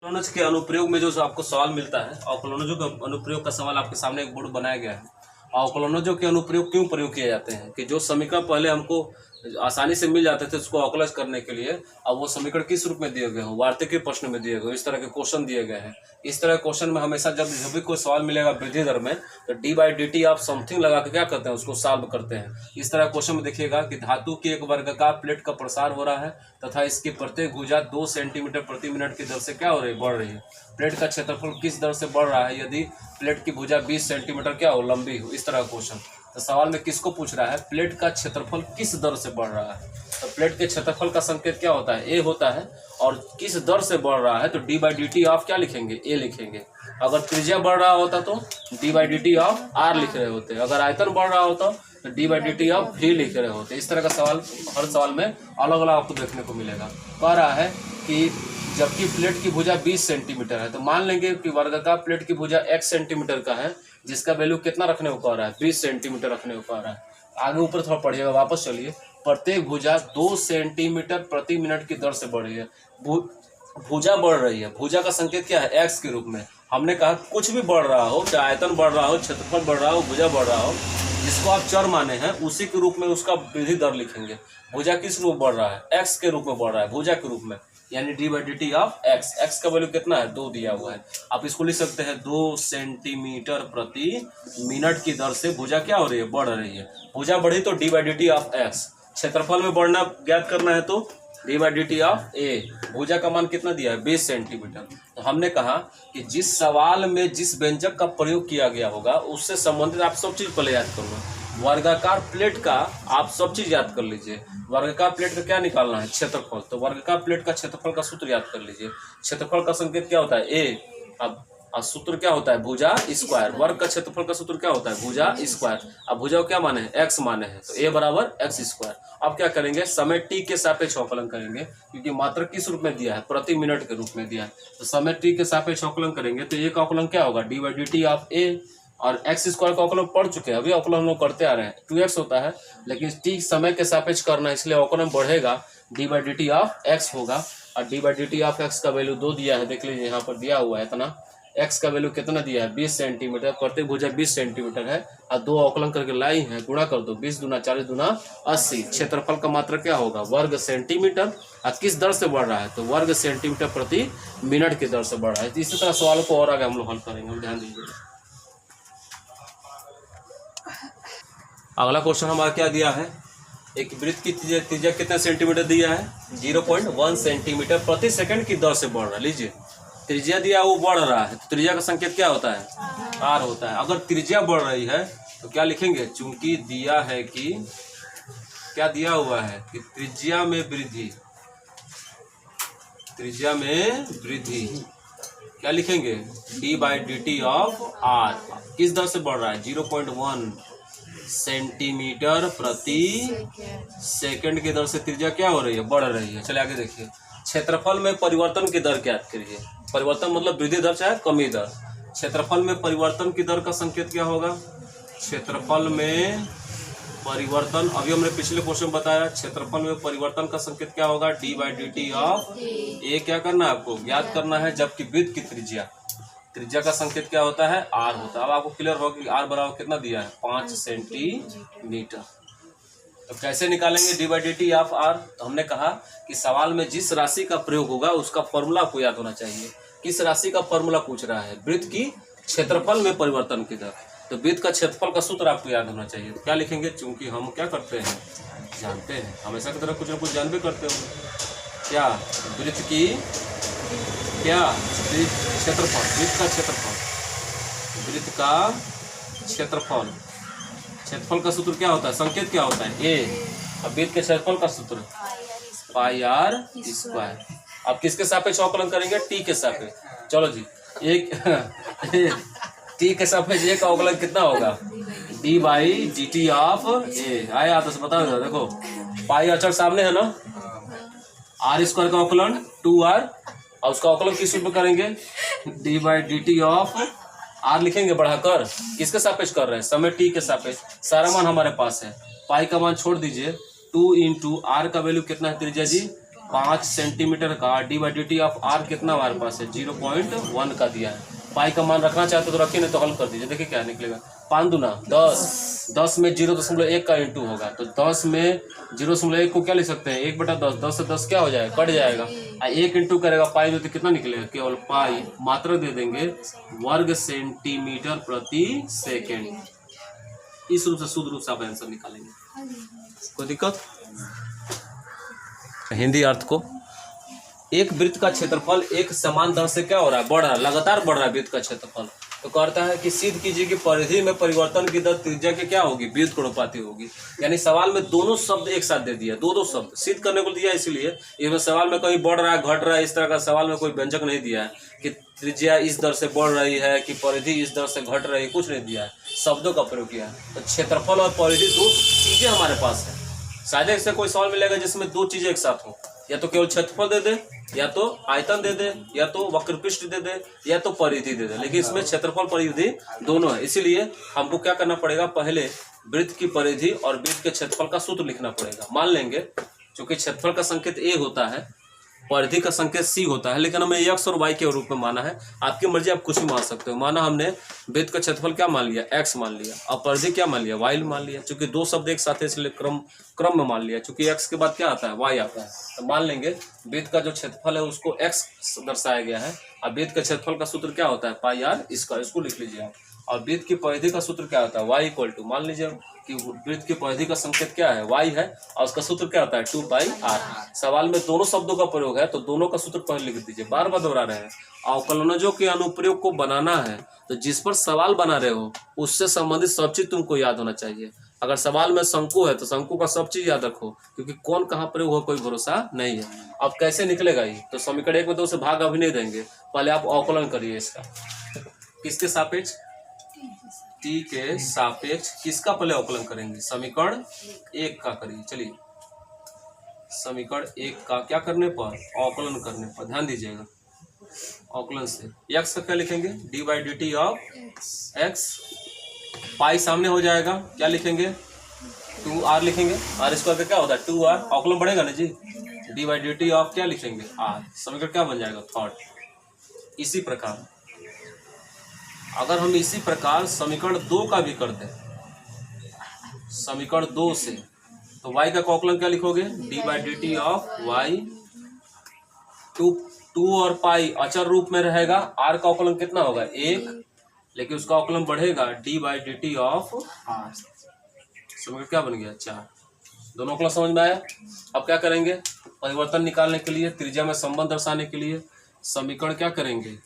अवकलनज के अनुप्रयोग में जो आपको सवाल मिलता है, अवकलनजों के अनुप्रयोग का सवाल आपके सामने एक बोर्ड बनाया गया है। अवकलनजों के अनुप्रयोग क्यों प्रयोग किए जाते हैं कि जो समीकरण पहले हमको आसानी से मिल जाते थे उसको अवकलज करने के लिए, अब वो समीकरण किस रूप में दिए गए हों, वार्तिक प्रश्न में दिए गए, इस तरह के क्वेश्चन दिए गए हैं। इस तरह के क्वेश्चन में हमेशा जब भी कोई सवाल मिलेगा वृद्धि दर में, तो d/dt आप समथिंग लगा के क्या करते हैं, उसको सॉल्व करते हैं। इस तरह क्वेश्चन में देखिएगा कि धातु की एक वर्गाकार प्लेट का प्रसार हो रहा है तथा इसकी प्रत्येक भुजा 2 सेंटीमीटर प्रति मिनट की दर से क्या हो रही है, बढ़ रही है। प्लेट का क्षेत्रफल किस दर से बढ़ रहा है यदि प्लेट की भुजा 20 सेंटीमीटर क्या हो, लंबी हो। इस तरह का क्वेश्चन तो सवाल में किसको पूछ रहा है, प्लेट का क्षेत्रफल किस दर से बढ़ रहा है। तो प्लेट के क्षेत्रफल का संकेत क्या होता है, ए होता है, और किस दर से बढ़ रहा है तो d/dt ऑफ क्या लिखेंगे, ए लिखेंगे। अगर त्रिज्या बढ़ रहा होता तो d/dt ऑफ आर लिख रहे होते। अगर आयतन बढ़ रहा होता तो d/dt ऑफ v लिख रहे होते। इस तरह का सवाल हर सवाल में अलग अलग आपको देखने को मिलेगा। कह रहा है कि जबकि प्लेट की भुजा 20 सेंटीमीटर है तो मान लेंगे कि वर्गाकार प्लेट की भुजा x सेंटीमीटर का है, जिसका वैल्यू कितना रखने को कह रहा है, 20 सेंटीमीटर रखने को कह रहा है। आगे ऊपर थोड़ा पढ़िएगा, वापस चलिए। प्रत्येक भुजा 2 सेंटीमीटर प्रति मिनट की दर से बढ़ रही है। भुजा बढ़ रही है, भुजा का संकेत क्या है, x के रूप में। हमने कहा कुछ भी बढ़ रहा हो, चाहे आयतन बढ़ रहा हो, क्षेत्रफल बढ़ रहा हो, भुजा बढ़ रहा हो, जिसको आप चर माने हैं उसी के रूप में उसका वृद्धि दर लिखेंगे। भुजा किस रूप में बढ़ रहा है, x के रूप में बढ़ रहा है, भुजा के रूप में, यानी d/dt ऑफ x। x का वैल्यू कितना है, 2 दिया हुआ है। आप इसको लिख सकते हैं 2 सेंटीमीटर प्रति मिनट की दर से भुजा क्या हो रही है, बढ़ रही है। भुजा बढ़ी तो d/dt ऑफ x। क्षेत्रफल में बढ़ना ज्ञात करना है तो d/dt ऑफ a। भुजा का मान कितना दिया है, 20 सेंटीमीटर। तो हमने कहा कि जिस सवाल में जिस व्यंजक का प्रयोग किया गया होगा उससे संबंधित आप सब चीज पहले याद करना। वर्गाकार प्लेट का आप सब चीज याद कर लीजिए। वर्गाकार प्लेट का क्या निकालना है, क्षेत्रफल। तो वर्गाकार प्लेट का क्षेत्रफल का सूत्र याद कर लीजिए। क्षेत्रफल का संकेत क्या होता है, ए। अब सूत्र क्या होता है, भुजा स्क्वायर। वर्ग का क्षेत्रफल का सूत्र क्या होता है, भुजा स्क्वायर। अब भुजा को क्या माने हैं, x माने हैं, तो a बराबर x स्क्वायर। अब क्या करेंगे, समय t के सापेक्ष अवकलन करेंगे, क्योंकि मात्रक किस रूप में दिया है, प्रति मिनट के रूप में दिया है। तो समय t के सापेक्ष अवकलन करेंगे तो a का अवकलन क्या होगा, d/dt ऑफ a। और x स्क्वायर का अवकलन पढ़ चुके हैं, अभी अवकलन हम लोग करते आ रहे हैं। 2x होता है, लेकिन t समय के सापेक्ष करना है इसलिए अवकलन बढ़ेगा, d/dt ऑफ x होगा। और d/dt ऑफ x का वैल्यू 2 दिया है, देख लीजिए यहाँ पर दिया हुआ है इतना। x का वैल्यू कितना दिया है, 20 सेंटीमीटर। प्रत्येक भुजा 20 सेंटीमीटर है और 2 अवकलन करके लाई है, गुणा कर दो, 20 दूना 40 दूना 80। क्षेत्रफल का मात्रा क्या होगा, वर्ग सेंटीमीटर। और किस दर से बढ़ रहा है, तो वर्ग सेंटीमीटर प्रति मिनट की दर से बढ़ रहा है। इसी तरह सवालों को और आगे हम लोग हल करेंगे, ध्यान दीजिए। अगला क्वेश्चन हमारा क्या दिया है, एक वृत्त की त्रिज्या कितना सेंटीमीटर दिया है, 0.1 सेंटीमीटर प्रति सेकंड की दर से बढ़ रहा है। लीजिए त्रिज्या दिया वो बढ़ रहा है, त्रिज्या का संकेत क्या होता है, r होता है। अगर त्रिज्या बढ़ रही है तो क्या लिखेंगे, चूंकि दिया है कि क्या दिया हुआ है कि त्रिज्या में वृद्धि, त्रिज्या में वृद्धि क्या लिखेंगे, d/dt ऑफ r। किस दर से बढ़ रहा है, 0.1 सेंटीमीटर प्रति सेकंड की दर से त्रिज्या क्या हो रही है, बढ़ रही है। चलिए आगे देखिए। क्षेत्रफल में परिवर्तन की दर ज्ञात करिए। परिवर्तन मतलब वृद्धि दर चाहे कमी दर। क्षेत्रफल में परिवर्तन की दर का संकेत क्या होगा, क्षेत्रफल में परिवर्तन, अभी हमने पिछले क्वेश्चन बताया, क्षेत्रफल में परिवर्तन का संकेत क्या होगा, d/dt ऑफ a। क्या करना है आपको, ज्ञात करना है, जबकि वृत्त की त्रिज्या, त्रिज्या का संकेत क्या होता है, r होता है। अब आपको क्लियर होगा कि r बराबर कितना दिया है, 5 सेंटीमीटर। तो कैसे निकालेंगे d/dt ऑफ r। तो हमने कहा कि सवाल में जिस राशि का प्रयोग होगा उसका फॉर्मूला आपको याद होना चाहिए। किस राशि का फॉर्मूला पूछ रहा है, वृत्त की क्षेत्रफल में परिवर्तन की दर। तो वृत्त का क्षेत्रफल का सूत्र आपको याद होना चाहिए। तो क्या लिखेंगे, चूंकि हम क्या करते हैं, जानते हैं, हमेशा की तरह कुछ ना कुछ जान भी करते हो, क्या वृत्त की क्या क्षेत्रफल, वृत्त का क्षेत्रफल, वृत्त का क्षेत्रफल, क्षेत्रफल का सूत्र क्या होता है, संकेत क्या होता है, a। अब वृत्त के क्षेत्रफल का सूत्र पाई r स्क्वायर। अब किसके सापेक्ष अवकलन करेंगे, t के सापेक्ष। चलो जी, एक t के सापेक्ष a का अवकलन कितना होगा, d/dt ऑफ a। आया तो बता दो, देखो पाई अचर सामने है ना, r स्क्वायर का अवकलन 2r, और उसका अवकलन किस रूप में करेंगे, d/dt ऑफ r लिखेंगे बढ़ाकर। किसके सापेक्ष कर रहे हैं, समय t के सापेक्ष। सारा मान हमारे पास है, पाई का मान छोड़ दीजिए, 2 × r का वैल्यू कितना है त्रिज्या जी, 5 सेंटीमीटर का d/dt ऑफ r कितना हमारे पास है 0.1 का दिया है। पाई का मान रखना चाहते तो रखिए, नहीं तो हल कर दीजिए। देखिए क्या निकलेगा, 5 दूना 10, 10 में 0.1 का इंटू होगा, तो 10 में 0.1 को क्या लिख सकते हैं 1/10, 10 से 10 क्या हो जाएगा कट जाएगा, 1 इंटू करेगा पाई में तो कितना निकलेगा, केवल पाई मात्रा दे देंगे वर्ग सेंटीमीटर प्रति सेकेंड। इस रूप से शुद्ध रूप से आप आंसर निकालेंगे। कोई दिक्कत? हिंदी अर्थ को, एक वृत्त का क्षेत्रफल एक समान दर से क्या हो रहा है, बढ़ रहा है, लगातार बढ़ रहा है वृत्त का क्षेत्रफल। तो कहता है कि सिद्ध कीजिए कि परिधि में परिवर्तन की दर त्रिज्या के क्या होगी, व्युत्क्रमानुपाती होगी। यानी सवाल में दोनों शब्द एक साथ दे दिया, दो शब्द सिद्ध करने को दिया, इसलिए इसमें सवाल में कहीं बढ़ रहा है घट रहा है इस तरह का सवाल में कोई व्यंजक नहीं दिया है कि त्रिज्या इस दर से बढ़ रही है कि परिधि इस दर से घट रही है, कुछ नहीं दिया है, शब्दों का प्रयोग किया है। तो क्षेत्रफल और परिधि दो चीजें हमारे पास है। शायद इससे कोई सवाल मिलेगा जिसमें दो चीजें एक साथ हो, या तो केवल क्षेत्रफल दे दे, या तो आयतन दे दे, या तो वक्रपृष्ठ दे दे, या तो परिधि दे दे, लेकिन इसमें क्षेत्रफल परिधि दोनों है। इसीलिए हमको क्या करना पड़ेगा, पहले वृत्त की परिधि और वृत्त के क्षेत्रफल का सूत्र लिखना पड़ेगा। मान लेंगे क्योंकि क्षेत्रफल का संकेत a होता है, परिधि का संकेत c होता है, लेकिन हमें x और y के रूप में माना है। आपकी मर्जी, आप कुछ भी मान सकते हो। माना हमने वृत्त का क्षेत्रफल क्या मान लिया, x मान लिया, और परिधि क्या मान लिया, y मान लिया। चूंकि दो शब्द एक साथ है इसलिए क्रम में मान लिया। चूंकि x के बाद क्या आता है, y आता है, तो मान लेंगे वृत्त का जो क्षेत्रफल है उसको x दर्शाया गया है, और वृत्त के क्षेत्रफल का सूत्र क्या होता है, पाई r स्क्वायर, इसको लिख लीजिए आप। और वृत्त की परिधि का सूत्र क्या होता है, y इक्वल टू, मान लीजिए कि वृत्त की परिधि का संकेत क्या है, y है, और उसका सूत्र क्या होता है 2πr। सवाल में दोनों शब्दों का प्रयोग है तो दोनों का सूत्र पहले लिख दीजिए। बार बार दोहरा रहे हैं, अवकलनजों के अनुप्रयोग को बनाना है तो जिस पर सवाल बना रहे हो उससे संबंधित सब चीज तुमको याद होना चाहिए। अगर सवाल में शंकु है तो शंकु का सब चीज याद रखो, क्योंकि कौन कहाँ प्रयोग हो कोई भरोसा नहीं है। अब कैसे निकलेगा ये, तो समीकरण 1 में 2 से भाग अभी नहीं देंगे, पहले आप अवकलन करिए इसका। किसके सापेक्ष, t के सापेक्ष किसका पहले अवकलन करेंगे, समीकरण 1 का करिए। चलिए समीकरण 1 का क्या करने पर, अवकलन करने पर, ध्यान दीजिएगा। अवकलन से x का क्या लिखेंगे, d/dt ऑफ x, पाई सामने हो जाएगा, क्या लिखेंगे 2r लिखेंगे, r स्क्वायर का क्या होता है 2r, अवकलन बढ़ेगा ना जी, d/dt ऑफ क्या लिखेंगे r, समीकरण क्या बन जाएगा थर्ड। इसी प्रकार अगर हम इसी प्रकार समीकरण 2 का भी करते हैं, समीकरण 2 से, तो y का अवकलन क्या लिखोगे, d/dt ऑफ y, 2 और पाई अचर रूप में रहेगा, r का अवकलन कितना होगा 1, लेकिन उसका अवकलन बढ़ेगा d/dt ऑफ r, समीकरण क्या बन गया 4। दोनों अवकलन समझ में आया। अब क्या करेंगे, परिवर्तन निकालने के लिए, त्रिज्या में संबंध दर्शाने के लिए समीकरण क्या करेंगे,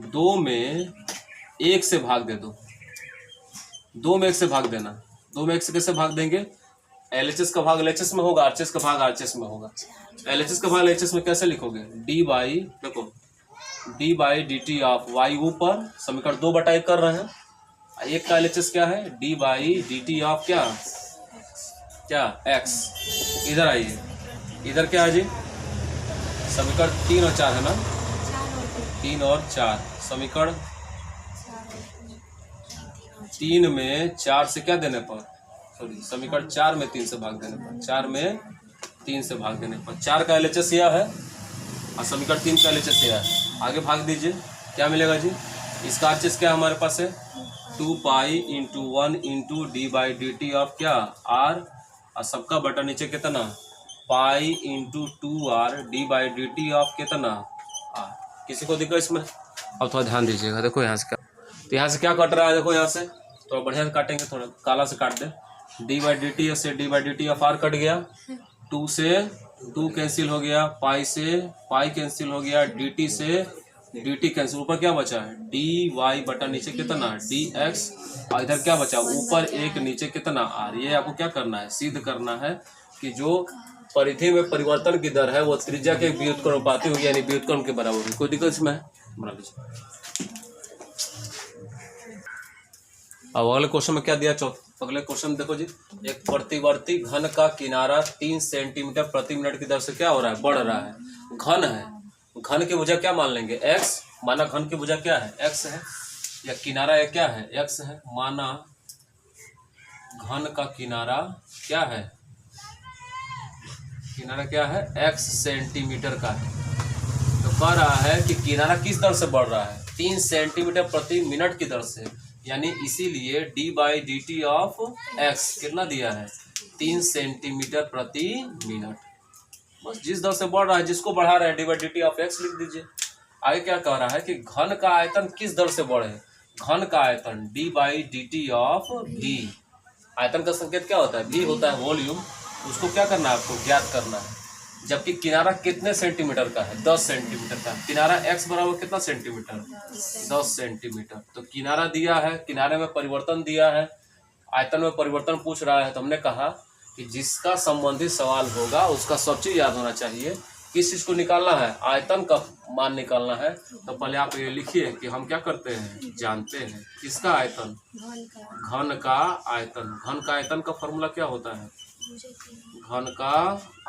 2 में 1 से भाग दे दो, 2 में 1 से भाग देना। 2 में 1 से कैसे भाग देंगे, LHS का भाग LHS में होगा, RHS का भाग RHS में होगा। LHS का भाग LHS में कैसे लिखोगे, देखो d/dt ऑफ y ऊपर, समीकरण 2/1 कर रहे हैं, 1 का LHS क्या है, d/dt ऑफ क्या x। इधर आइए, इधर क्या है जी, समीकरण 3 और 4 है ना, 3 और 4, समीकरण 3 में 4 से क्या देने पर, सॉरी समीकरण 4 में 3 से भाग देने पर, 4 में 3 से भाग देने पर, 4 का LHS यह है और समीकरण 3 का LHS यह है। आगे भाग दीजिए, क्या मिलेगा जी, इसका RHS क्या हमारे पास है 2π × 1 × d/dt ऑफ क्या r, और सबका बटा नीचे कितना पाई × 2r d/dt ऑफ कितना r। किसी को दिक्कत इसमें? अब थोड़ा ध्यान दीजिएगा, देखो यहाँ से क्या, तो यहाँ से क्या कट रहा है, देखो यहाँ से थोड़ा बढ़िया से काटेंगे, थोड़ा काला से काट दे, d/dt से d/dt ऑफ r कट गया, 2 से 2 कैंसिल हो गया, पाई से पाई कैंसिल हो गया, dt से dt कैंसिल, ऊपर क्या बचा है dy बटा नीचे कितना dx, और इधर क्या बचा ऊपर 1 नीचे कितना r। ये आपको क्या करना है, सिद्ध करना है कि जो परिधि में परिवर्तन की दर है वो त्रिज्या के व्युत्क्रमानुपाती होगी, यानी व्युत्क्रम के बराबर होगी। कोई दिक्कत इसमें है, बना लीजिए। अब अगले क्वेश्चन में क्या दिया, अगले क्वेश्चन देखो जी, एक प्रतिवर्ती घन का किनारा 3 सेंटीमीटर प्रति मिनट की दर से क्या हो रहा है, बढ़ रहा है। घन है, घन की भुजा क्या मान लेंगे x, माना घन की भुजा क्या है x है, या किनारा है क्या है x है, माना घन का किनारा क्या है किनारा क्या है, x सेंटीमीटर का है। तो कह रहा है कि किनारा किस दर से बढ़ रहा है, 3 सेंटीमीटर प्रति मिनट की दर से, यानी इसीलिए d/dt ऑफ x कितना दिया है, 3 सेंटीमीटर प्रति मिनट। बस जिस दर से बढ़ रहा है, जिसको बढ़ा रहा है d/dt ऑफ x लिख दीजिए। आगे क्या कह रहा है कि घन का आयतन किस दर से बढ़े, घन का आयतन d/dt ऑफ v। आयतन का संकेत क्या होता है, v होता है वॉल्यूम, उसको क्या करना है आपको ज्ञात करना है। जबकि किनारा कितने सेंटीमीटर का है, 10 सेंटीमीटर का। किनारा x बराबर कितना सेंटीमीटर, 10 सेंटीमीटर। तो किनारा दिया है, किनारे में परिवर्तन दिया है, आयतन में परिवर्तन पूछ रहा है। तो हमने कहा कि जिसका संबंधित सवाल होगा उसका सब चीज याद होना चाहिए। किस चीज को निकालना है, आयतन का मान निकालना है। तो पहले आप ये लिखिए कि हम क्या करते हैं, जानते हैं किसका आयतन, घन का आयतन। घन का आयतन का फॉर्मूला क्या होता है, घन का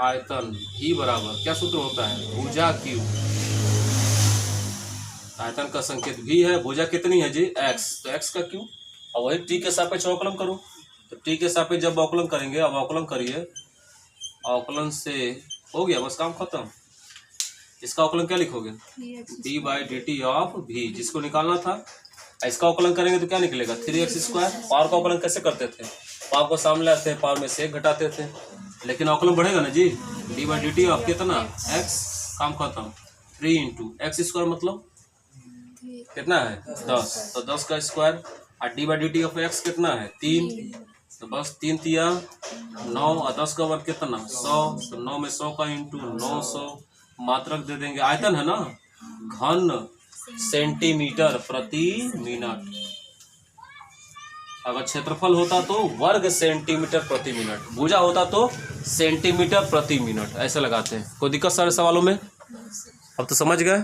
आयतन ही बराबर क्या सूत्र होता है, भुजा क्यू। आयतन का संकेत भी है, भुजा कितनी है जी, x, तो x का क्यू। और वही t के सापेक्ष अवकलन करो। तो t के सापेक्ष जब अवकलन करेंगे, अब अवकलन करिए, अवकलन से हो गया, बस काम खत्म। इसका अवकलन क्या लिखोगे, d/dt ऑफ v, जिसको निकालना था। इसका अवकलन करेंगे तो क्या निकलेगा, 3x²। पावर का अवकलन कैसे करते थे, पावर को सामने लाते थे, पावर में से 1 घटाते थे, लेकिन अवकलन बढ़ेगा ना जी, d/dt ऑफ कितना x, काम खत्म। 3 × x² मतलब कितना है, 10, तो 10 का स्क्वायर। और d/dt ऑफ x कितना है, 3, तो बस 3 तिया 9, और 10 का वर्ग कितना 100, तो 9 में 100 का इंटू 900, मात्रक दे देंगे। आयतन है ना, घन सेंटीमीटर प्रति मिनट। अगर क्षेत्रफल होता तो वर्ग सेंटीमीटर प्रति मिनट, भुजा होता तो सेंटीमीटर प्रति मिनट, ऐसे लगाते हैं। कोई दिक्कत सारे सवालों में, अब तो समझ गए।